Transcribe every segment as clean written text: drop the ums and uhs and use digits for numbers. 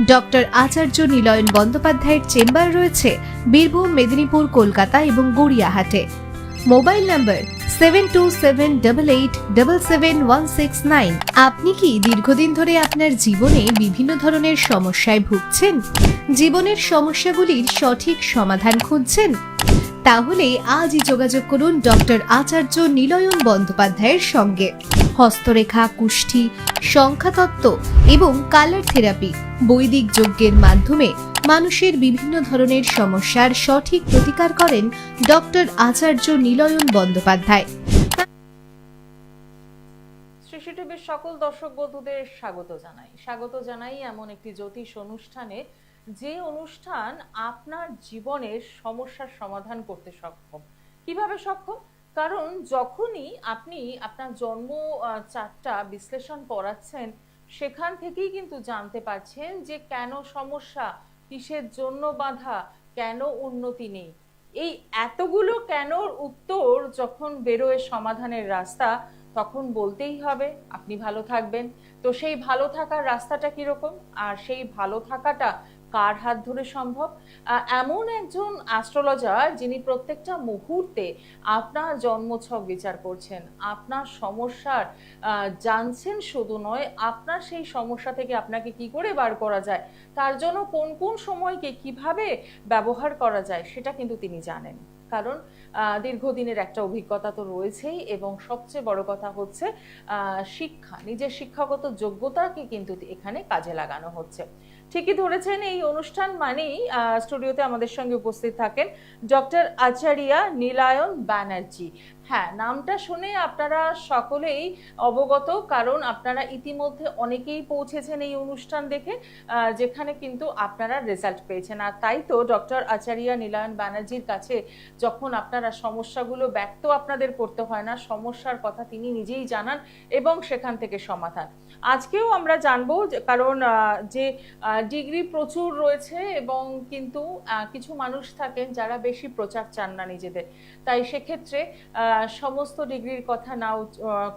Doctor আচার্য নীলয়ন বন্দ্যোপাধ্যায়ের chamber রয়েছে বীরভূম, মেদিনীপুর, কলকাতা এবং গড়িয়াহাটে। মোবাইল নম্বর 7278877169। আপনি কি দীর্ঘদিন ধরে আপনার জীবনে বিভিন্ন ধরনের সমস্যায় ভুগছেন? জীবনের সমস্যাগুলির সঠিক সমাধান খুঁজছেন? তাহলে আজই যোগাযোগ করুন ডক্টর আচার্য নীলয়ন বন্দ্যোপাধ্যায়ের সঙ্গে। হস্তরেখা, কুষ্ঠি, সংখ্যাতত্ত্ব এবং কালার থেরাপি, বৈদিক যজ্ঞের মাধ্যমে মানুষের বিভিন্ন ধরনের সমস্যার সঠিক প্রতিকার করেন ডক্টর আচার্য নীলয়ন বন্দ্যোপাধ্যায়। শ্রী টিভির সকল দর্শক বন্ধুদের স্বাগত জানাই এমন একটি জ্যোতিষ অনুষ্ঠানে, যে অনুষ্ঠান আপনার জীবনের সমস্যার সমাধান করতে সক্ষম। কিভাবে সক্ষম? কারণ যখনই আপনি আপনার জন্ম চার্টটা বিশ্লেষণ করাচ্ছেন, সেখান থেকেই কিন্তু জানতে পারছেন যে কেন সমস্যা, কিসের জন্য বাধা, কেন উন্নতি নেই। এই এতগুলো কেনর উত্তর যখন বেরোয় সমাধানের রাস্তা, তখন বলতেই হবে আপনি ভালো থাকবেন। তো সেই ভালো থাকার রাস্তাটা কিরকম, আর সেই ভালো থাকাটা কার হাত ধরে সম্ভব? এমন একজন অ্যাস্ট্রোলজার যিনি প্রত্যেকটা মুহূর্তে আপনার জন্মছক বিচার করছেন, আপনার সমস্যার জানছেন, শুধু নয় আপনার সেই সমস্যা থেকে আপনাকে কি করে বার করা যায়, তার জন্য কোন কোন সময়কে কিভাবে ব্যবহার করা যায় সেটা কিন্তু তিনি জানেন। কারণ দীর্ঘদিনের একটা অভিজ্ঞতা তো রয়েছেই, এবং সবচেয়ে বড় কথা হচ্ছে শিক্ষা, নিজের শিক্ষাগত যোগ্যতাকে কিন্তু এখানে কাজে লাগানো হচ্ছে। ঠিকই ধরেছেন, এই অনুষ্ঠান মানেই স্টুডিওতে আমাদের সঙ্গে উপস্থিত থাকেন ডক্টর আচার্য নীলয়ন ব্যানার্জি। হ্যাঁ, নামটা শুনে আপনারা সকলেই অবগত, কারণ আপনারা ইতিমধ্যে অনেকেই পৌঁছেছেন এই অনুষ্ঠান দেখে, যেখানে কিন্তু আপনারা রেজাল্ট পেয়েছেন। আর তাই তো ডক্টর আচার্য নীলয়ন ব্যানার্জির কাছে যখন আপনারা সমস্যাগুলো ব্যক্ত আপনাদের করতে হয় না, সমস্যার কথা তিনি নিজেই জানান এবং সেখান থেকে সমাধান। আজকেও আমরা জানবো, কারণ যে ডিগ্রি প্রচুর রয়েছে, এবং কিন্তু কিছু মানুষ থাকেন যারা বেশি প্রচার চান না নিজেদের। তাই সেক্ষেত্রে সমস্ত ডিগ্রির কথা না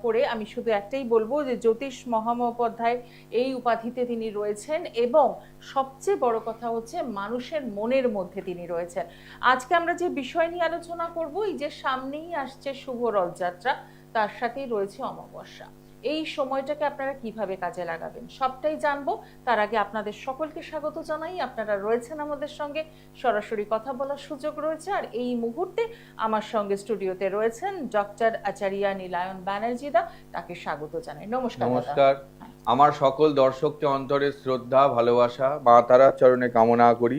করে আমি শুধু একটাই বলবো যে জ্যোতিষ মহামহোপাধ্যায় এই উপাধিতে তিনি রয়েছেন, এবং সবচেয়ে বড় কথা হচ্ছে মানুষের মনের মধ্যে তিনি রয়েছেন। আজকে আমরা যে বিষয় নিয়ে আলোচনা করব, এই যে সামনেই আসছে শুভ রথযাত্রা, তার সাথেই রয়েছে অমাবস্যা। এই সময়টাকে আপনারা কিভাবে কাজে লাগাবেন সবটাই জানবো। তার আগে আপনাদের সকলকে স্বাগত জানাই। আপনারা রয়েছেন আমাদের সঙ্গে, সরাসরি কথা বলার সুযোগ রয়েছে। আর এই মুহূর্তে আমার সঙ্গে স্টুডিওতে রয়েছেন ডক্টর আচার্য নীলয়ন ব্যানার্জি দা, তাকে স্বাগত জানাই। নমস্কার। নমস্কার। আমার সকল দর্শককে অন্তরে শ্রদ্ধা, ভালোবাসা, মা তারার চরণে কামনা করি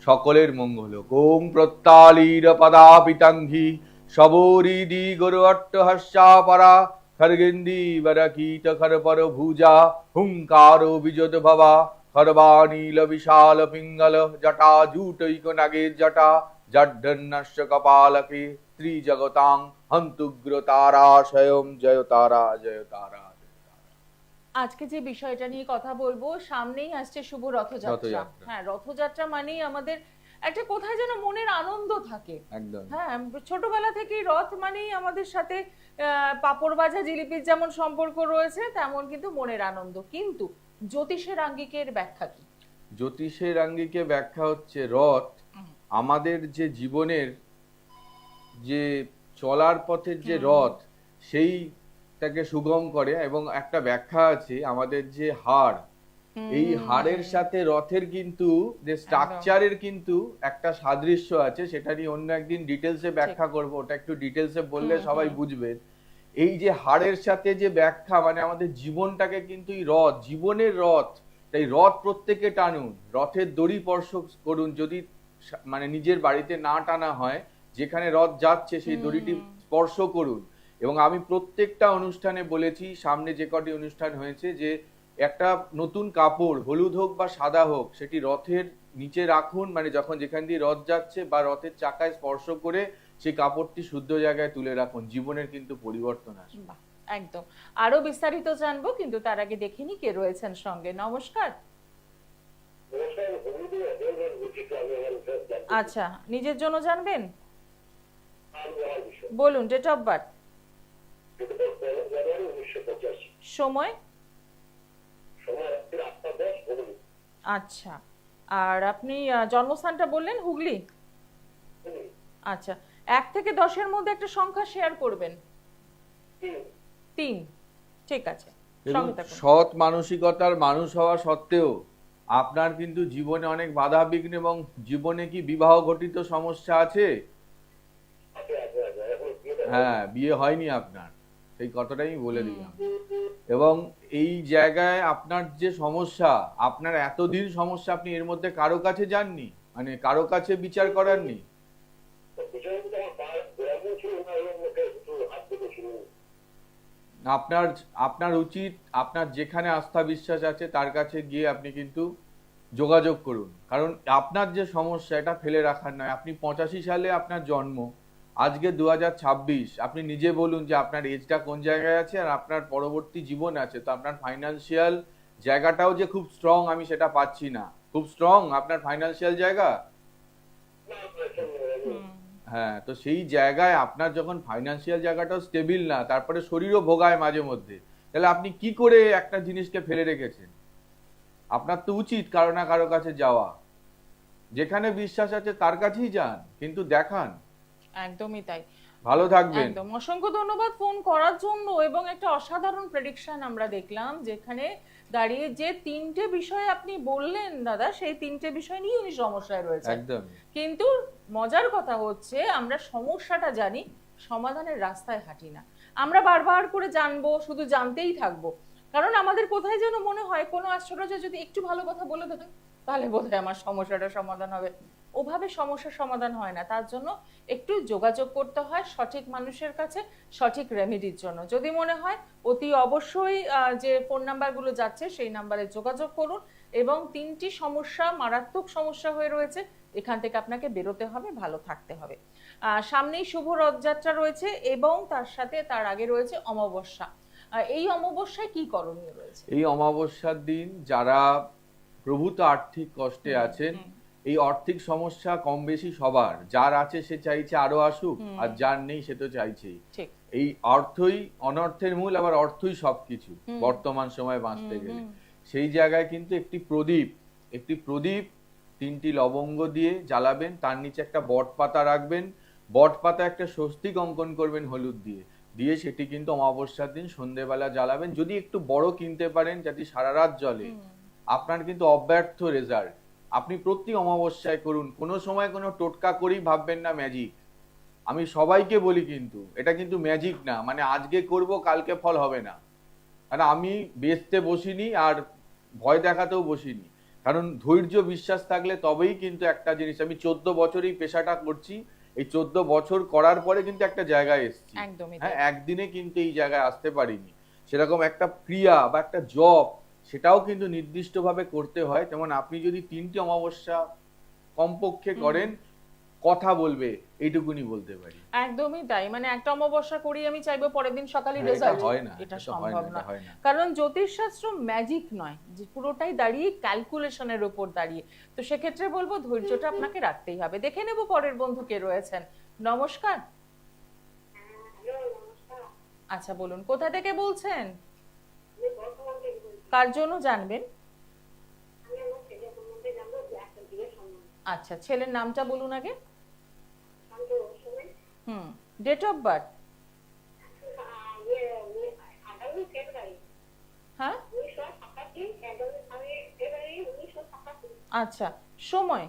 সকলের মঙ্গল। ওম প্রত্যালীর পদাপিতাঙ্ঘি শবরিদি গুরু অট্টহস্যাপরা খর্গেন্দি বরকীট খরপর ভুজা হুঙ্কারো বিজত ভবা খরবানীল বিশাল পিঙ্গল জটা জুটৈক নাগের জটা জড্ডন্নস্য কপালকে ত্রিজগতাং হন্তুগ্র তারা স্বয়ং জয় তারা জয় তারা। আজকে যে বিষয়টা নিয়ে কথা বলবো, সামনেই আসছে শুভ রথযাত্রা। হ্যাঁ, রথযাত্রা মানেই আমাদের একটা কোথায় যেন মনের আনন্দ থাকে। একদম। হ্যাঁ, ছোটবেলা থেকেই রথ মানেই আমাদের সাথে পাপড় ভাজা জিলিপির যেমন সম্পর্ক রয়েছে, তেমন কিন্তু মনের আনন্দ। কিন্তু জ্যোতিষের আঙ্গিকের ব্যাখ্যা কি? জ্যোতিষের আঙ্গিকে ব্যাখ্যা হচ্ছে রথ আমাদের যে জীবনের যে চলার পথের যে রথ, সেইটাকে সুগম করে। এবং একটা ব্যাখ্যা আছে, আমাদের যে হাড়, এই হাড়ের সাথে রথের কিন্তু যে স্ট্রাকচারের কিন্তু একটা সাদৃশ্য আছে। সেটা নিয়ে অন্য একদিন ডিটেলসে ব্যাখ্যা করব, ওটা একটু ডিটেলসে বললে সবাই বুঝবে। এই যে হাড়ের সাথে যে ব্যাখ্যা, মানে আমাদের জীবনটাকে কিন্তু এই রথ, জীবনের রথ, তাই রথ প্রত্যেকে টানুন, রথের দড়ি স্পর্শ করুন। যদি মানে নিজের বাড়িতে না টানা হয়, যেখানে রথ যাচ্ছে সেই দড়িটি স্পর্শ করুন। এবং আমি প্রত্যেকটা অনুষ্ঠানে বলেছি, সামনে যে কটি অনুষ্ঠান হয়েছে, যে একটা নতুন কাপড়, হলুদ হোক বা সাদা হোক, সেটি রথের নিচে রাখুন, মানে যখন যেখান দিয়ে রথ যাচ্ছে বা রথের চাকায় স্পর্শ করে সেই কাপড়টি শুদ্ধ জায়গায় তুলে রাখুন। জীবনের কিন্তু পরিবর্তন আসবে। একদম। আরো বিস্তারিত জানবো, কিন্তু তার আগে দেখিনি কে রয়েছেন সঙ্গে। নমস্কার। আচ্ছা, নিজের জন্য জানবেন? বলুন, ডেট অফ বার্থ, সময়। আচ্ছা, আর আপনি জন্মস্থানটা বললেন হুগলি? আচ্ছা, 1 থেকে 10-এর মধ্যে একটা সংখ্যা শেয়ার করবেন। 3। ঠিক আছে, এবং সঙ্গে থাকুন। সৎ মানসিকতার মানুষ হওয়া সত্ত্বেও আপনার কিন্তু জীবনে অনেক বাধা বিঘ্ন, এবং জীবনে কি বিবাহ ঘটিত সমস্যা আছে? হ্যাঁ, বিয়ে হয়নি আপনার, সেই কথাটাই আমি বলে দিলাম। এবং এই জায়গায় আপনার যে সমস্যা, আপনার এতদিন সমস্যা, আপনি এর মধ্যে কারো কাছে যাননি, মানে কারো কাছে বিচার করাননি? আপনার আপনার উচিত আপনার যেখানে আস্থা বিশ্বাস আছে তার কাছে গিয়ে আপনি কিন্তু যোগাযোগ করুন। কারণ আপনার যে সমস্যা, এটা ফেলে রাখার নয়। আপনি 85 সালে আপনার জন্ম, আজকে 2026, আপনি নিজে বলুন যে আপনার এজটা কোন জায়গায় আছে আর আপনার পরবর্তী জীবন আছে। তো আপনার ফাইন্যান্সিয়াল জায়গাটাও যে খুব স্ট্রং, আমি সেটা পাচ্ছি না। খুব স্ট্রং আপনার ফাইন্যান্সিয়াল জায়গা? হ্যাঁ, তো সেই জায়গায় আপনার যখন ফাইন্যান্সিয়াল জায়গাটাও স্টেবিল না, তারপরে শরীরও ভোগায় মাঝে মধ্যে, তাহলে আপনি কি করে একটা জিনিসকে ফেলে রেখেছেন? আপনার তো উচিত কারো না কারো কাছে যাওয়া, যেখানে বিশ্বাস আছে তার কাছেই যান, কিন্তু দেখান। একদমই তাই। ভালো থাকবেন। একদম, অসংখ্য ধন্যবাদ ফোন করার জন্য। এবং একটা অসাধারণ প্রেডিকশন আমরা দেখলাম, যেখানে দাঁড়িয়ে যে 3টে বিষয় আপনি বললেন দাদা, সেই 3টে বিষয় নিয়ে উনি সমস্যায় রয়েছে। একদম। কিন্তু মজার কথা হচ্ছে, আমরা সমস্যাটা জানি, সমাধানের রাস্তায় হাঁটি না। আমরা বারবার করে জানবো, শুধু জানতেই থাকবো। কারণ আমাদের কোথায় যেন মনে হয় কোনো অ্যাস্ট্রোলজার যদি একটু ভালো কথা বলে দেন, তাহলে বোধহয় আমার সমস্যাটা সমাধান হবে। ওভাবে সমস্যার সমাধান হয় না। তার জন্য একটু যোগাযোগ করতে হয় সঠিক মানুষের কাছে, সঠিক রেমেডির জন্য। যদি মনে হয়, অতি অবশ্যই যে ফোন নাম্বারগুলো যাচ্ছে সেই নাম্বারে যোগাযোগ করুন। এবং 3টি সমস্যা, মারাত্মক সমস্যা হয়ে রয়েছে, এখান থেকে আপনাকে বেরোতে হবে, ভালো থাকতে হবে। সামনেই শুভ রথযাত্রা রয়েছে, এবং তার সাথে তার আগে রয়েছে অমাবস্যা। এই অমাবস্যায় কি করণীয় রয়েছে? এই অমাবস্যার দিন যারা প্রভূত আর্থিক কষ্টে আছেন, এই আর্থিক সমস্যা কম বেশি সবার, যার আছে সে চাইছে আরো আসুক, আর যার নেই সে তো চাইছেই। ঠিক। এই অর্থই অনর্থের মূল, আবার অর্থই সবকিছু বর্তমান সময়ে বাঁচতে গেলে। সেই জায়গায় কিন্তু একটি প্রদীপ 3টি লবঙ্গ দিয়ে জ্বালাবেন, তার নিচে একটা বট পাতা রাখবেন, বট পাতা একটা স্বস্তিক অঙ্কন করবেন হলুদ দিয়ে, দিয়ে সেটি কিন্তু অমাবস্যার দিন সন্ধ্যেবেলা জ্বালাবেন। যদি একটু বড় কিনতে পারেন যাতে সারা রাত জ্বলে, আপনার কিন্তু অব্যর্থ রেজাল্ট। আপনি প্রতি অমাবস্যায় করুন, কোনো সময় কোনো টোটকা করেই ভাববেন না ম্যাজিক। আমি সবাইকে বলি, কিন্তু এটা কিন্তু ম্যাজিক না, মানে আজকে করব কালকে ফল হবে না। কারণ আমি বেচতে বসিনি আর ভয় দেখাতেও বসিনি। কারণ ধৈর্য বিশ্বাস থাকলে তবেই কিন্তু একটা জিনিস, আমি 14 বছর এই পেশাটা করছি, এই 14 বছর করার পরে কিন্তু একটা জায়গায় এসেছি। হ্যাঁ, একদিনে কিন্তু এই জায়গায় আসতে পারিনি। সেরকম একটা ক্রিয়া বা একটা জব, সেটাও কিন্তু নির্দিষ্টভাবে করতে হয়। যেমন আপনি যদি 3টি অমাবস্যা কমপক্ষে করেন, কথা বলবে, এইটুকুনি বলতে পারি। একদমই তাই। মানে একটা অমাবস্যা করি আমি চাইবো পরের দিন সকালে রেজাল্ট, হয় না, এটা সম্ভব না। হয় না। কারণ জ্যোতিষশাস্ত্র ম্যাজিক নয়, যে পুরোটাই দাঁড়িয়ে ক্যালকুলেশনের উপর দাঁড়িয়ে। তো সেক্ষেত্রে বলবো ধৈর্যটা আপনাকে রাখতেই হবে। দেখে নেব পরের বন্ধু কে রয়েছেন। নমস্কার। আচ্ছা, বলুন কোথা থেকে বলছেন, কার জন্য জানবেন? আচ্ছা, ছেলের নামটা বলুন আগে। Date of birth? হ্যাঁ, আচ্ছা, সময়?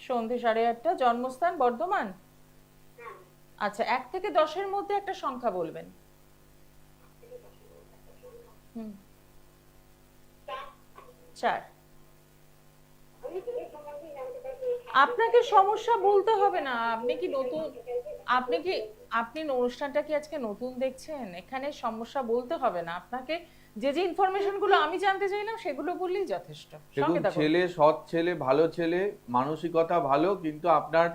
সন্ধে 8:30। জন্মস্থান বর্ধমান? আচ্ছা, 1 থেকে 10-এর মধ্যে একটা সংখ্যা বলবেন। 4। আপনাকে সমস্যা বলতে হবে না। আপনি অনুষ্ঠানটা কি আজকে নতুন দেখছেন? এখানে সমস্যা বলতে হবে না আপনাকে। যে ইনফরমেশন গুলো আমি জানতে চাইলাম সেগুলো বললেই যথেষ্ট। দেখুন, ছেলে সৎ ছেলে, ভালো ছেলে, মানসিকতা ভালো, কিন্তু আপনার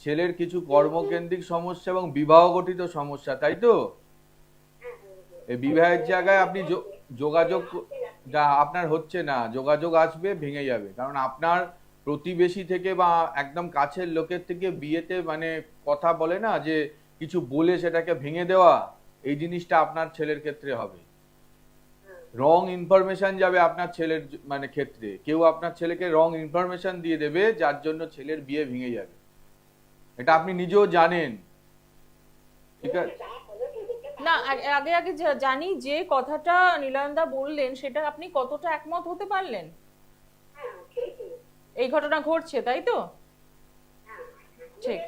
ছেলের কিছু কর্মকেন্দ্রিক সমস্যা এবং বিবাহ গঠিত সমস্যা, তাই তো? এই বিবাহের জায়গায় আপনি যোগাযোগ যা আপনার হচ্ছে না, যোগাযোগ আসবে, ভেঙে যাবে। কারণ আপনার প্রতিবেশী থেকে বা একদম কাছের লোকের থেকে বিয়েতে, মানে কথা বলে না যে কিছু বলে সেটাকে ভেঙে দেওয়া, এই জিনিসটা আপনার ছেলের ক্ষেত্রে হবে। রং ইনফরমেশন যাবে আপনার ছেলের মানে ক্ষেত্রে, কেউ আপনার ছেলেকে রং ইনফরমেশন দিয়ে দেবে যার জন্য ছেলের বিয়ে ভেঙে যাবে, এটা আপনি নিজেও জানেন, ঠিক আছে? না, আগে আগে জানি যে কথাটা নীলায়নদা বললেন সেটা আপনি কতটা একমত হতে পারলেন? এই ঘটনা ঘটছে, তাই তো? ঠিক।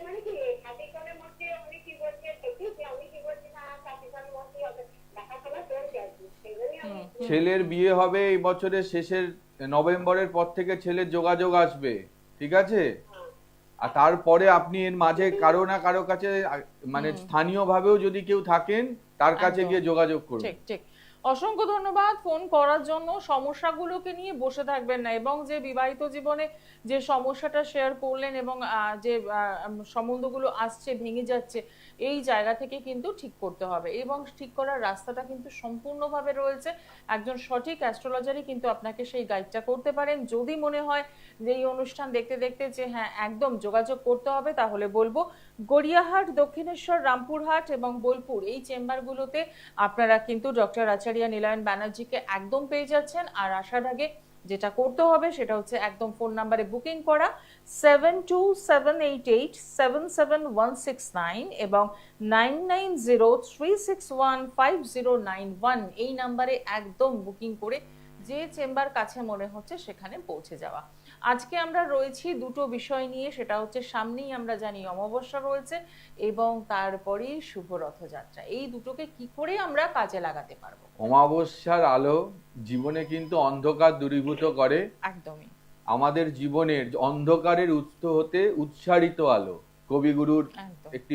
ছেলের বিয়ে হবে এই বছরের শেষের নভেম্বরের পর থেকে ছেলের যোগাযোগ আসবে, ঠিক আছে? আর তারপরে আপনি এর মাঝে কারো না কারো কাছে মানে স্থানীয় ভাবেও যদি কেউ থাকেন তার কাছে একদম। গিয়ে যোগাযোগ করুন। ঠিক ঠিক। অসংখ্য ধন্যবাদ ফোন করার জন্য। সমস্যাগুলোকে নিয়ে বসে থাকবেন না, এবং যে বিবাহিত জীবনে যে সমস্যাটা শেয়ার করলেন এবং যে সম্বন্ধগুলো আসছে ভেঙে যাচ্ছে, এই জায়গা থেকে কিন্তু ঠিক করতে হবে, এবং ঠিক করার রাস্তাটা কিন্তু সম্পূর্ণভাবে রয়েছে। একজন সঠিক অ্যাস্ট্রোলজারই কিন্তু আপনাকে সেই গাইডটা করতে পারেন। যদি মনে হয় যে এই অনুষ্ঠান দেখতে দেখতে যে হ্যাঁ একদম যোগাযোগ করতে হবে, তাহলে বলবো গড়িয়াহাট, দক্ষিণেশ্বর, রামপুরহাট এবং বোলপুর এই চেম্বারগুলোতে আপনারা কিন্তু ডক্টর আচার্য নীলায়ন ব্যানার্জিকে একদম পেয়ে যাচ্ছেন। আর আসার আগে যেটা করতে হবে সেটা হচ্ছে একদম ফোন নাম্বারে বুকিং করা 7278877169 এবং 9903615091 এই নাম্বারে একদম বুকিং করে যে চেম্বার কাছে মনে হচ্ছে সেখানে পৌঁছে যাওয়া। আজকে আমরা রয়েছি দুটো বিষয় নিয়ে, সেটা হচ্ছে সামনেই আমরা জানি অমাবস্যা রয়েছে এবং তারপরেই শুভ রথযাত্রা। এই দুটোকে কি করে আমরা কাজে লাগাতে পারবো? অমাবস্যার আলো জীবনে কিন্তু অন্ধকার দূরীভূত করে। একদমই। আমাদের জীবনের অন্ধকারের উৎস হতে উৎসারিত আলো, কবিগুরুর একদম। একটি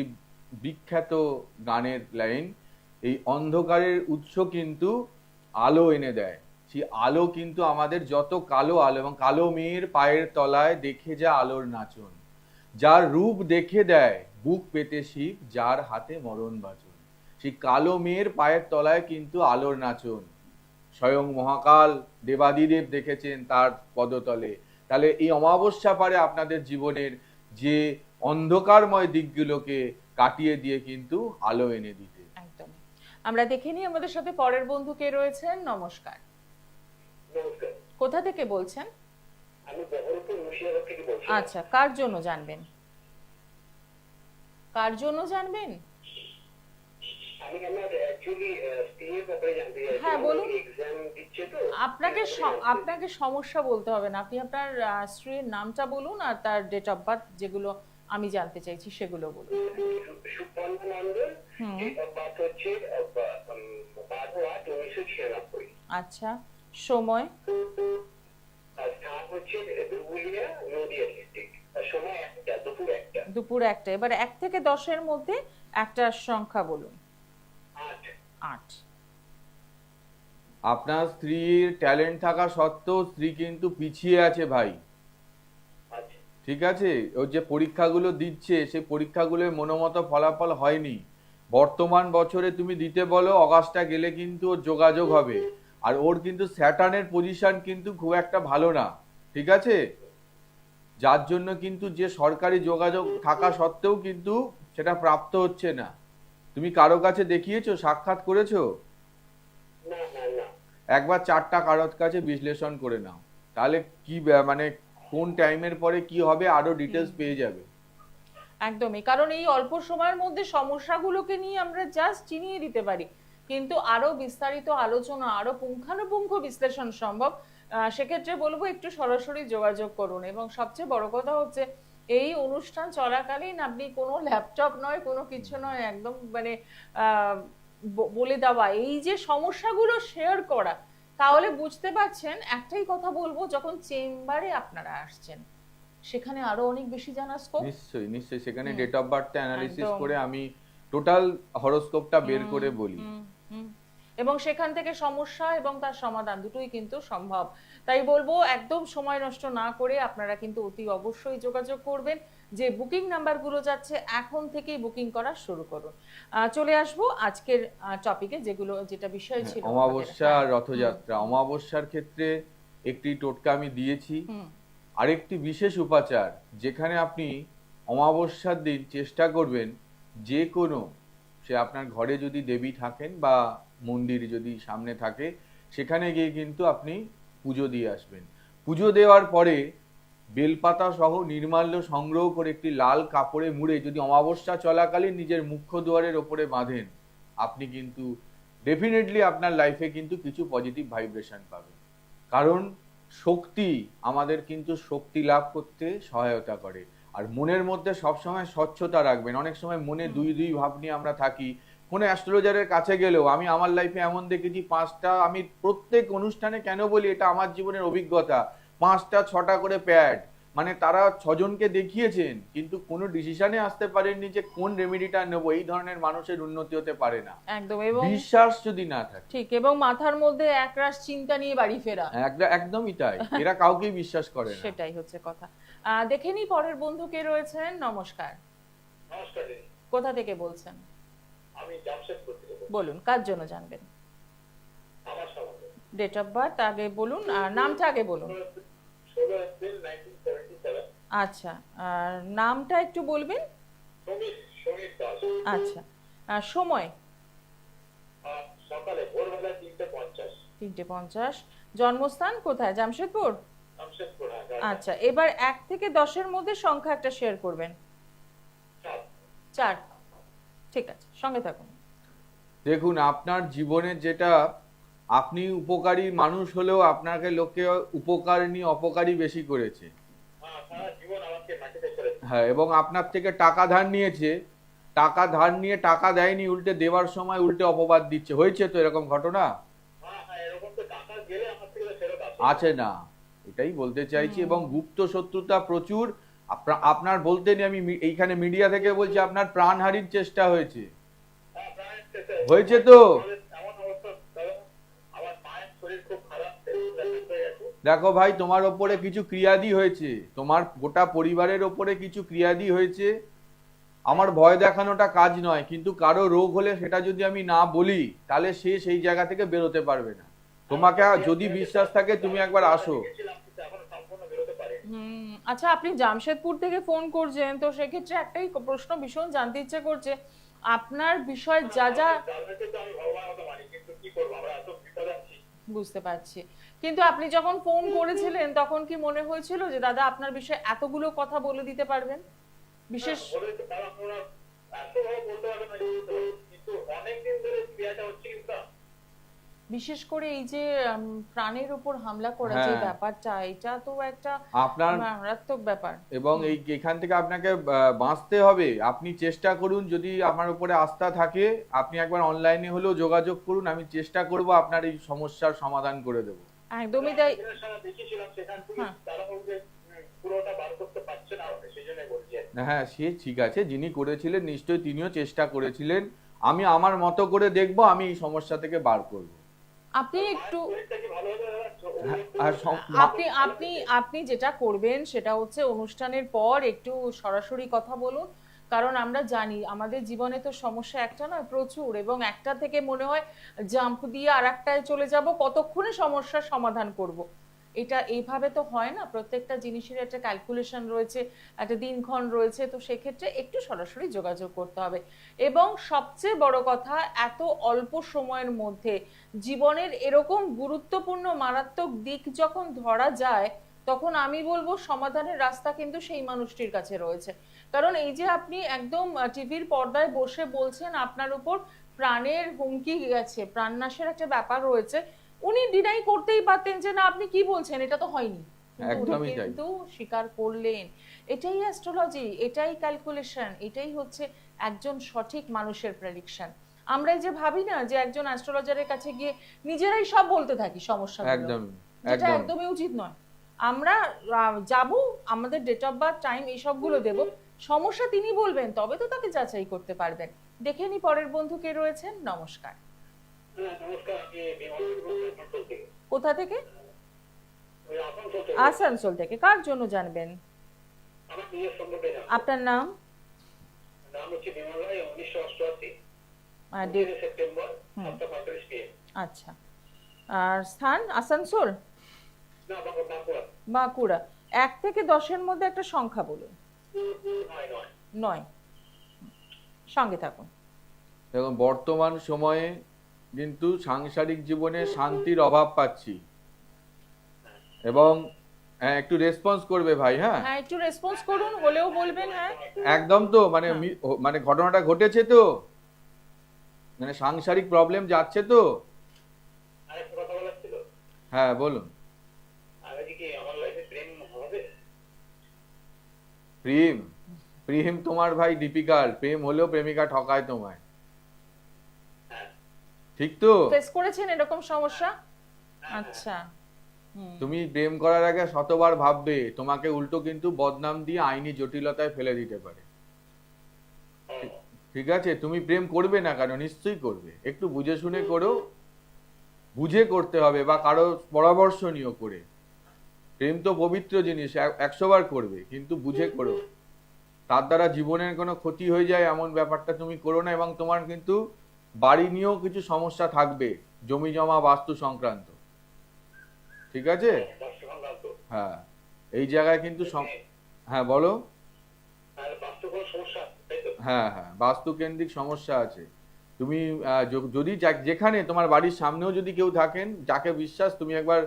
বিখ্যাত গানের লাইন, এই অন্ধকারের উৎস কিন্তু আলো এনে দেয়। সেই আলো কিন্তু আমাদের যত কালো আলো, এবং কালো মেয়ের পায়ের তলায় দেখে যা আলোর নাচন, যার রূপ দেখে দেয় বুক পেতে শিখ, যার হাতে মরণ বাচন। সেই কালো মেয়ের পায়ের তলায় কিন্তু আলোর নাচন, স্বয়ং মহাকাল দেবাদিদেব দেখেছেন তার পদতলে। তাহলে এই অমাবস্যা পারে আপনাদের জীবনের যে অন্ধকারময় দিকগুলোকে কাটিয়ে দিয়ে কিন্তু আলো এনে দিতে। একদম। আমরা দেখে নিই আমাদের সাথে পরের বন্ধু কে রয়েছেন। নমস্কার। কোথা থেকে বলছেন? আমি বহরমপুর মুর্শিদাবাদ থেকে বলছি। আচ্ছা, কার জন্য জানবেন? কার জন্য জানবেন? আমি আমার অ্যাকচুয়ালি স্ত্রীর ব্যাপারে জানতে চাইছি। হ্যাঁ, বলুন। এক্সাম দিচ্ছে তো। আপনাকে সমস্যা বলতে হবে না, আপনি আপনার স্ত্রীর নামটা বলুন আর তার ডেট অফ বার্থ, যেগুলো আমি জানতে চাইছি সেগুলো বলুন। সুপর্ণা মণ্ডল, ডেট অফ বার্থ হচ্ছে 12/8/1996। আচ্ছা, সময়? আর স্থান হচ্ছে ধুবুলিয়া, নদিয়া ডিস্ট্রিক্ট। আর সময় দুপুর 1টা। দুপুর 1টা। এবার 1 থেকে 10-এর মধ্যে একটা সংখ্যা বলুন। 8। 8। আপনার স্ত্রীর ট্যালেন্ট থাকা সত্ত্বেও স্ত্রী কিন্তু পিছিয়ে আছে ভাই, আচ্ছা। ঠিক আছে? ওর যে পরীক্ষাগুলো দিচ্ছে সেই পরীক্ষাগুলোর মনোমতো ফলাফল হয়নি। বর্তমান বছরে তুমি দিতে বলো, অগাস্টটা গেলে কিন্তু ওর যোগাযোগ হবে। আর ওর কিন্তু স্যাটার্নের পজিশন কিন্তু খুব একটা ভালো না, ঠিক আছে? যার জন্য কিন্তু যে সরকারি যোগাযোগ থাকা সত্ত্বেও কিন্তু সেটা প্রাপ্ত হচ্ছে না। তুমি কারো কাছে দেখিয়েছো, সাক্ষাৎ করেছো? না না না। একবার 4টা কারোর কাছে বিশ্লেষণ করে নাও, তাহলে কি মানে কোন টাইমের পরে কি হবে আরো ডিটেলস পেয়ে যাবে। একদমই, কারণ এই অল্প সময়ের মধ্যে সমস্যাগুলোকে নিয়ে আমরা জাস্ট চিনিয়ে দিতে পারি, কিন্তু আরো বিস্তারিত আলোচনা, আরো পুঙ্খানুপুঙ্খ বিশ্লেষণ সম্ভব। সেক্ষেত্রে বলবো একটু সরাসরি যোগাযোগ করুন। এবং সবচেয়ে বড় কথা হচ্ছে এই অনুষ্ঠান চলাকালীন আপনি কোনো ল্যাপটপ নয়, কোনো কিছু নয়, একদম মানে বলে দেওয়া এই যে সমস্যাগুলো শেয়ার করা, তাহলে বুঝতে পারছেন। একটাই কথা বলবো, যখন চেম্বারে আপনারা আসছেন সেখানে আরো অনেক বেশি জানার স্কোপ। নিশ্চয়ই নিশ্চয়ই, সেখানে ডেট অফ বার্থটা অ্যানালিসিস একদম। করে আমি টোটাল হরোস্কোপটা বের করে বলি। এবং সেখান থেকে সমস্যা এবং তার সমাধান দুটোই কিন্তু সম্ভব। তাই বলবো একদম সময় নষ্ট না করে আপনারা কিন্তু অতি অবশ্যই যোগাযোগ করবেন। যে বুকিং নাম্বারগুলো যাচ্ছে এখন থেকেই বুকিং করা শুরু করুন। চলে আসবো আজকের টপিকে, যেটা বিষয় ছিল অমাবস্যা আর রথযাত্রা। অমাবস্যার ক্ষেত্রে একটি টোটকা আমি দিয়েছি, আরেকটি বিশেষ উপাচার, যেখানে আপনি অমাবস্যার দিন চেষ্টা করবেন যে কোনো, সে আপনার ঘরে যদি দেবী থাকেন বা মন্দির যদি সামনে থাকে, সেখানে গিয়ে কিন্তু আপনি পুজো দিয়ে আসবেন। পুজো দেওয়ার পরে বেলপাতা সহ নির্মাল্য সংগ্রহ করে একটি লাল কাপড়ে মুড়ে যদি অমাবস্যা চলাকালীন নিজের মুখ্য দুয়ারের ওপরে বাঁধেন, আপনি কিন্তু ডেফিনেটলি আপনার লাইফে কিন্তু কিছু পজিটিভ ভাইব্রেশন পাবেন। কারণ শক্তি আমাদের কিন্তু শক্তি লাভ করতে সহায়তা করে। আর মনের মধ্যে সবসময় স্বচ্ছতা রাখবেন। অনেক সময় মনে দুই ভাব নিয়ে আমরা থাকি। কোনো অ্যাস্ট্রোলজারের কাছে গেলেও আমি আমার লাইফে এমন দেখেছি 5টা, আমি প্রত্যেক অনুষ্ঠানে কেন বলি, এটা আমার জীবনের অভিজ্ঞতা, 5টা 6টা করে প্যাড, মানে তারা 6জনকে দেখিয়েছেন কিন্তু কোনো ডিসিশনে আসতে পারেননি যে কোন রেমেডিটা নেবো। এই ধরনের মানুষের উন্নতি হতে পারে না একদম, এবং বিশ্বাস যদি না থাকে। ঠিক, এবং মাথার মধ্যে একরাশ চিন্তা নিয়ে বাড়ি ফেরা, একদমই তাই, এরা কাউকেই বিশ্বাস করে না। সেটাই হচ্ছে কথা। দেখে নি পরের বন্ধু কে রয়েছেন। নমস্কার, নমস্কার দিদি, কোথা থেকে বলছেন? আমি জামশেদপুর থেকে বলছি। বলুন, কার জন্য জানবেন? আমার সম্বন্ধে ডেট অফ বার্থ আগে বলুন আর নামটা আগে বলুন। 16 এপ্রিল 1977। আচ্ছা, আর নামটা একটু বলবেন? সমীর দাস। আচ্ছা, আর সময়? সকালে ভোরবেলা 3:50। 3:50। জন্মস্থান কোথায়? জামশেদপুর? জামশেদপুর, হ্যাঁ। আচ্ছা, এবার 1 থেকে 10-এর মধ্যে সংখ্যা একটা শেয়ার করবেন। 4। ঠিক আছে, সঙ্গে থাকুন। দেখুন, আপনার জীবনে যেটা, আপনি উপকারী মানুষ হলেও আপনাকে লোকে উপকার নিয়ে অপকারী বেশি করেছে। সারা জীবন আমাকে মাটিতে ফেলেছে। হ্যাঁ, এবং আপনার থেকে টাকা ধার নিয়েছে, টাকা ধার নিয়ে টাকা দেয়নি, উল্টে দেওয়ার সময় উল্টে অপবাদ দিচ্ছে। হয়েছে তো এরকম ঘটনা? হ্যাঁ, এরকম তো টাকা গেলে আমার থেকে ফেরত আসে। আছে না, এটাই বলতে চাইছি। এবং গুপ্ত শত্রুতা প্রচুর। আপনার বলতে নেই, আমি এইখানে মিডিয়া থেকে বলছি, আপনার প্রাণহানির চেষ্টা হয়েছে। হয়েছে তো? এমন অবস্থা, আমার মায়ের শরীর খুব খারাপ হয়ে গেছে। দেখো ভাই, তোমার ওপরে কিছু ক্রিয়াদি হয়েছে, তোমার গোটা পরিবারের ওপরে কিছু ক্রিয়াদি হয়েছে। আমার ভয় দেখানোটা কাজ নয়, কিন্তু কারো রোগ হলে সেটা যদি আমি না বলি তাহলে সে সেই জায়গা থেকে বেরোতে পারবে না। তোমাকে যদি বিশ্বাস থাকে তুমি একবার আসো। এখনো সম্পূর্ণ বেরোতে পারিনি। আচ্ছা, আপনি জামশেদপুর থেকে ফোন করছেন, তো সেক্ষেত্রে একটাই প্রশ্ন ভীষণ জানতে ইচ্ছে করছে, আপনার বিষয় যা যা তাদেরকে তো আমি ভগবানের মতো মানি, কিন্তু কি করবো, আমরা এত বিপদে আছি। বুঝতে পারছি, কিন্তু আপনি যখন ফোন করেছিলেন তখন কি মনে হয়েছিল যে দাদা আপনার বিষয়ে এতগুলো কথা বলে দিতে পারবেন? বিশেষ বলে তো তারা আমরা এত ভাবে বলতে পারবে না, কিন্তু অনেকদিন ধরে ক্রিয়াটা হচ্ছে কিন্তু না। বিশেষ করে এই যে প্রাণের উপর হামলা করা যে হ্যাঁ। ব্যাপারটা, এটা তো একটা আপনার মারাত্মক ব্যাপার। এবং এখান থেকে আপনাকে বাঁচতে হবে। আপনি চেষ্টা করুন, যদি আমার উপরে আস্থা থাকে আপনি একবার অনলাইনে হলেও যোগাযোগ করুন, আমি চেষ্টা করব আপনার এই সমস্যার সমাধান করে দেব। একদমই তাই। দেখেছিলাম সেখান থেকে, হ্যাঁ। তারা বলছে পুরোটা বার করতে পারছে না, সেই জন্য বলছি। হ্যাঁ, সে ঠিক আছে, যিনি করেছিলেন নিশ্চয়ই তিনিও চেষ্টা করেছিলেন। আমি আমার মতো করে দেখব, আমি এই সমস্যা থেকে বার করব। আপনি একটু শরীরটা কি ভালো হয়ে যাবে? আর আপনি আপনি আপনি যেটা করবেন সেটা হচ্ছে অনুষ্ঠানের পর একটু সরাসরি কথা বলুন, কারণ আমরা জানি আমাদের জীবনে তো সমস্যা একটা নয়, প্রচুর, এবং একটা থেকে মনে হয় জাম্প দিয়ে আর একটায় চলে যাব, কতক্ষণে সমস্যার সমাধান করব। এটা এইভাবে তো হয় না, প্রত্যেকটা জিনিসের একটা ক্যালকুলেশন রয়েছে, একটা দিনক্ষণ রয়েছে, তো সেক্ষেত্রে একটু সরাসরি যোগাযোগ করতে হবে। এবং সবচেয়ে বড় কথা, এত অল্প সময়ের মধ্যে জীবনের এরকম গুরুত্বপূর্ণ মারাত্মক দিক যখন ধরা যায়, তখন আমি বলবো সমাধানের রাস্তা কিন্তু সেই মানুষটির কাছে রয়েছে। কারণ এই যে আপনি একদম টিভির পর্দায় বসে বলছেন আপনার উপর প্রাণের হুমকি গেছে, প্রাণনাশের একটা ব্যাপার রয়েছে, উনি ডিনাই করতেই পারতেন যে না আপনি কি বলছেন, এটা তো হয়নি, একদমই তাই। কিন্তু স্বীকার করলেন। এটাই অ্যাস্ট্রোলজি, এটাই ক্যালকুলেশন, এটাই হচ্ছে একজন সঠিক মানুষের প্রেডিকশন। আমরা এই যে ভাবি না যে একজন অ্যাস্ট্রোলজারের কাছে গিয়ে নিজেরাই সব বলতে থাকি সমস্যা, একদমই যেটা একদম একদমই উচিত নয়। আমরা যাব, আমাদের ডেট অফ বার্থ, টাইম, এইসবগুলো দেব, সমস্যা তিনি বলবেন, তবে তো তাকে যাচাই করতে পারবেন। দেখে নি পরের বন্ধু কে রয়েছেন। নমস্কার, নমস্কার, আমি বিমল আসানসোল থেকে। কোথা থেকে? ওই আসানসোল থেকে। আসানসোল থেকে। কার জন্য জানবেন? আমার নিজের সম্পর্কে জানবো। আপনার নাম? নাম হচ্ছে বিমল রায়, 1988, ডেট? September 7:45 PM। আচ্ছা, আর স্থান? আসানসোল? না, বাঁকুড়া। বাঁকুড়া। 1 থেকে 10-এর মধ্যে একটা সংখ্যা বলুন। 9। 9। সঙ্গে থাকুন। দেখুন, বর্তমান সময়ে কিন্তু সাংসারিক জীবনে শান্তির অভাব পাচ্ছি। এবং একটু রেসপন্স করবে ভাই। হ্যাঁ হ্যাঁ, একটু রেসপন্স করুন, হলেও বলবেন। হ্যাঁ, একদম তো মানে মানে ঘটনাটা ঘটেছে তো, মানে সাংসারিক প্রবলেম যাচ্ছে তো। আরেকটা কথা বলার ছিল, হ্যাঁ বলুন। আমি কি আমার লাইফে প্রেম হবে? প্রেম প্রেম তোমার ভাই ডিফিকাল্ট। প্রেম হলেও প্রেমিকা ঠকায় তোমায়, ঠিক তো? ফেস করেছেন এরকম সমস্যা? আচ্ছা। তুমি প্রেম করার আগে শতবার ভাববে, তোমাকে উল্টো কিন্তু বদনাম দিয়ে আইনি জটিলতায় ফেলে দিতে পারে। ঠিক আছে, তুমি প্রেম করবে না কেন? নিশ্চয়ই করবে। একটু বুঝে শুনে করো, বুঝে করতে হবে, বা কারো পরামর্শ নিও করে। প্রেম তো পবিত্র জিনিস, 100 বার করবে, কিন্তু বুঝে করো। তার দ্বারা জীবনের কোনো ক্ষতি হয়ে যায় এমন ব্যাপারটা তুমি করো না। এবং তোমার কিন্তু বাড়ি নিয়েও কিছু সমস্যা থাকবে, জমি জমা বাস্তু সংক্রান্ত। ঠিক আছে? হ্যাঁ এই জায়গায় কিন্তু হ্যাঁ বলো। বাস্তব কোনো সমস্যা আছে, তাই তো? হ্যাঁ হ্যাঁ বাস্তু কেন্দ্রিক সমস্যা আছে। তুমি যদি যেখানে তোমার বাড়ির সামনেও যদি কেউ থাকেন যাকে বিশ্বাস, তুমি একবার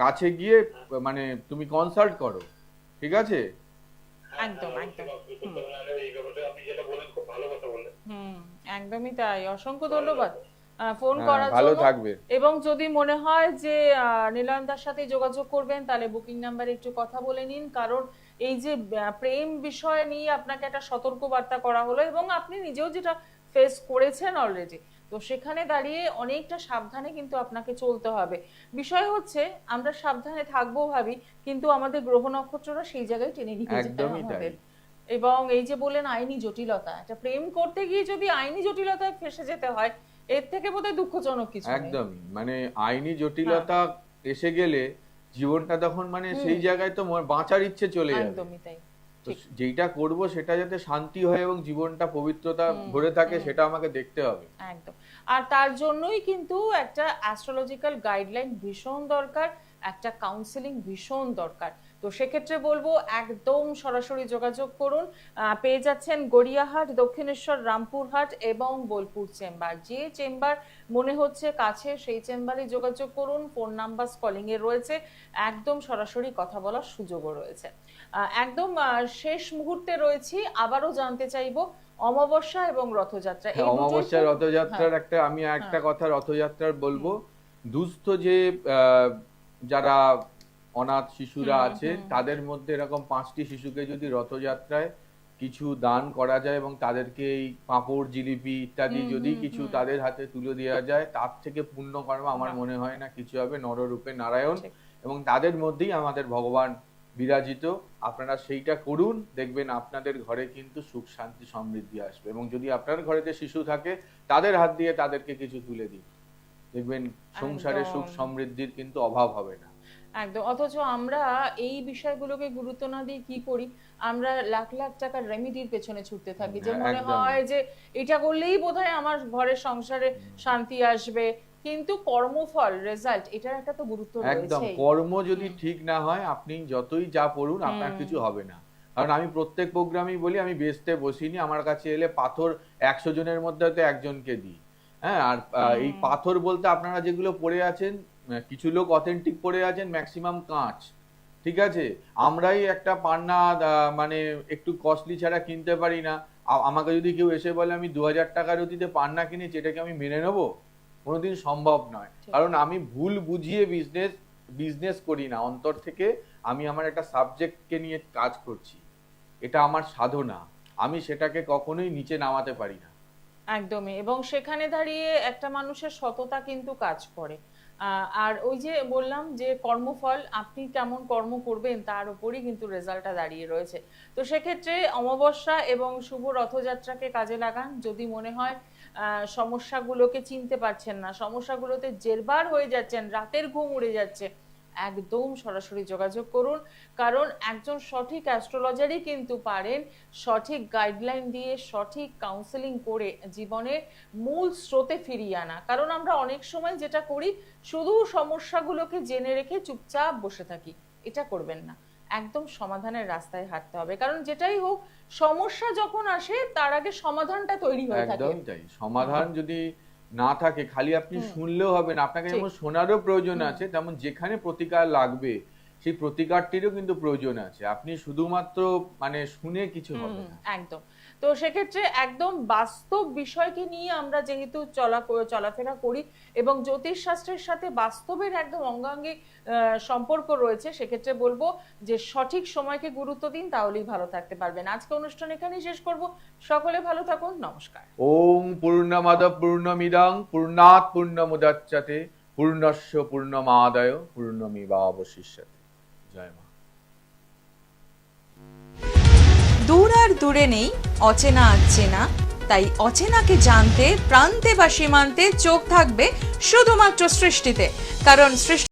কাছে গিয়ে মানে তুমি কনসাল্ট করো। ঠিক আছে? একদম একদম। এই ব্যাপারটা আপনি যেটা বলেন খুব ভালো কথা বললেন। একদমই তাই। অসংখ্য ধন্যবাদ ফোন হ্যাঁ, করার ভালো জন্য। থাকবে। এবং যদি মনে হয় যে নীলায়নদার সাথে যোগাযোগ করবেন, তাহলে বুকিং নাম্বারে একটু কথা বলে নিন। কারণ এই যে প্রেম বিষয় নিয়ে আপনাকে একটা সতর্ক বার্তা করা হলো, এবং আপনি নিজেও যেটা ফেস করেছেন অলরেডি, তো সেখানে দাঁড়িয়ে অনেকটা সাবধানে কিন্তু আপনাকে চলতে হবে। বিষয় হচ্ছে আমরা সাবধানে থাকবো ভাবি, কিন্তু আমাদের গ্রহ নক্ষত্ররা সেই জায়গায় টেনে নিয়ে যায় একদমই তাই। আমাদের। এবং এই যে বললেন আইনি জটিলতা, একটা প্রেম করতে গিয়ে যদি আইনি জটিলতায় ফেসে যেতে হয়, এর থেকে বোধহয় দুঃখজনক কিছু নেই। একদমই, মানে আইনি জটিলতা এসে গেলে জীবনটা তখন মানে সেই জায়গায় তো বাঁচার ইচ্ছে চলে যাবে। একদমই তাই। তো যেটা করব সেটা যাতে শান্তি হয় এবং জীবনটা পবিত্রতা ভরে থাকে, সেটা আমাকে দেখতে হবে। একদম। আর তার জন্যই কিন্তু একটা অ্যাস্ট্রোলজিক্যাল গাইডলাইন ভীষণ দরকার, একটা কাউন্সেলিং ভীষণ দরকার। তো সেক্ষেত্রে বলবো একদম সরাসরি যোগাযোগ করুন। পেয়ে যাচ্ছেন গড়িয়াহাট, দক্ষিণেশ্বর, রামপুরহাট এবং বোলপুর চেম্বার। যে চেম্বার মনে হচ্ছে কাছে সেই চেম্বারে যোগাযোগ করুন। ফোন নাম্বার কলিং এ রয়েছে, একদম সরাসরি কথা বলার সুযোগও রয়েছে। একদম শেষ মুহূর্তে রয়েছি, আবারও জানতে চাইবো অমাবস্যা এবং রথযাত্রা, এই দুটোই অমাবস্যা খুব- রথযাত্রার আমি একটা কথা রথযাত্রার বলবো। দুস্থ যে যারা অনাথ শিশুরা আছে, তাদের মধ্যে এরকম 5টি শিশুকে যদি রথযাত্রায় কিছু দান করা যায় এবং তাদেরকে এই পাঁপড়, জিলিপি ইত্যাদি যদি কিছু তাদের হাতে তুলে দেওয়া যায়, তার থেকে পুণ্য কর্ম আমার মনে হয় না কিছু হবে। নররূপে নারায়ণ, এবং তাদের মধ্যেই আমাদের ভগবান বিরাজিত। আপনারা সেইটা করুন, দেখবেন আপনাদের ঘরে কিন্তু সুখ শান্তি সমৃদ্ধি আসবে। এবং যদি আপনার ঘরেতে শিশু থাকে, তাদের হাত দিয়ে তাদেরকে কিছু তুলে দিন, দেখবেন সংসারে সুখ সমৃদ্ধির কিন্তু অভাব হবে না। একদম। অথচ আমরা এই বিষয়গুলোকে গুরুত্ব না দিয়ে কি করি, আমরা লাখ লাখ টাকার রেমিডির পেছনে ছুটতে থাকি, যে মনে একদম। হয় যে এটা করলেই বোধহয় আমার ঘরের সংসারে শান্তি আসবে। কিন্তু কর্মফল, রেজাল্ট, এটার একটা তো গুরুত্ব একদম, রয়েছে। কর্ম যদি ঠিক না হয়, আপনি যতই যা পড়ুন আপনার কিছু হবে না। কারণ আমি প্রত্যেক প্রোগ্রামেই বলি, আমি বেচতে বসিনি। আমার কাছে এলে পাথর 100 জনের মধ্যে হয়তো একজনকে দিই। হ্যাঁ, আর এই পাথর বলতে আপনারা যেগুলো পড়ে আছেন, কিছু লোক অথেন্টিক পড়ে আছেন, ম্যাক্সিমাম কাঁচ। ঠিক আছে, আমরাই একটা পান্না মানে একটু কস্টলি ছাড়া কিনতে পারি না। আমাকে যদি কেউ এসে বলে আমি 2000 টাকার অতীতে পান্না কিনেছি, এটাকে আমি মেনে নেবো? কোনোদিন সম্ভব নয়। কারণ আমি ভুল বুঝিয়ে বিজনেস করি না। অন্তর থেকে আমি আমার একটা সাবজেক্টকে নিয়ে কাজ করছি, এটা আমার সাধনা। আমি সেটাকে কখনোই নিচে নামাতে পারি না। একদমই। এবং সেখানে দাঁড়িয়ে একটা মানুষের সততা কিন্তু কাজ করে। আর ওই যে বললাম যে কর্মফল, আপনি কেমন কর্ম করবেন তার উপরই কিন্তু রেজাল্টটা দাঁড়িয়ে রয়েছে। তো সেক্ষেত্রে অমাবস্যা এবং শুভ রথযাত্রাকে কাজে লাগান। যদি মনে হয় সমস্যাগুলোকে চিনতে পারছেন না, সমস্যাগুলোতে জেরবার হয়ে যাচ্ছেন, রাতের ঘুম উড়ে যাচ্ছে, একদম সরাসরি যোগাযোগ করুন। কারণ একজন সঠিক অ্যাস্ট্রোলজারই কিন্তু পারেন সঠিক গাইডলাইন দিয়ে, সঠিক কাউন্সেলিং করে জীবনের মূল স্রোতে ফিরিয়ে আনা। কারণ আমরা অনেক সময় যেটা করি, শুধু সমস্যাগুলোকে জেনে রেখে চুপচাপ বসে থাকি। এটা করবেন না, একদম সমাধানের রাস্তায় হাঁটতে হবে। কারণ যেটাই হোক, সমস্যা যখন আসে তার আগে সমাধানটা তৈরি হয়ে থাকে। একদম তাই। সমাধান যদি না থাকে, খালি আপনি শুনলেও হবে না, আপনাকে যেমন শোনারও প্রয়োজন আছে, তেমন যেখানে প্রতিকার লাগবে সেই প্রতিকারটিরও কিন্তু প্রয়োজন আছে। আপনি শুধুমাত্র মানে শুনে কিছু হবে না। একদম। তো সেক্ষেত্রে একদম বাস্তব বিষয়কে নিয়ে আমরা যেহেতু চলাফেরা করি এবং জ্যোতিষ শাস্ত্রের সাথে বাস্তবের একদম অঙ্গাঙ্গি সম্পর্ক রয়েছে, সেক্ষেত্রে বলবো যে সঠিক সময়কে গুরুত্ব দিন, তাহলেই ভালো থাকতে পারবেন। আজকে অনুষ্ঠান এখানেই শেষ করব। সকলে ভালো থাকুন, নমস্কার। ওম পূর্ণমাদ পূর্ণমিদং পূর্ণাৎ পূর্ণমুদচ্যতে পূর্ণস্য পূর্ণমাদায় পূর্ণমেবাবশিষ্যতে। জয় মা। দূর আর দূরে নেই অচেনা আচেনা, তাই অচেনাকে জানতে প্রান্তে বা সীমান্তে চোখ থাকবে শুধুমাত্র সৃষ্টিতে, কারণ সৃষ্টি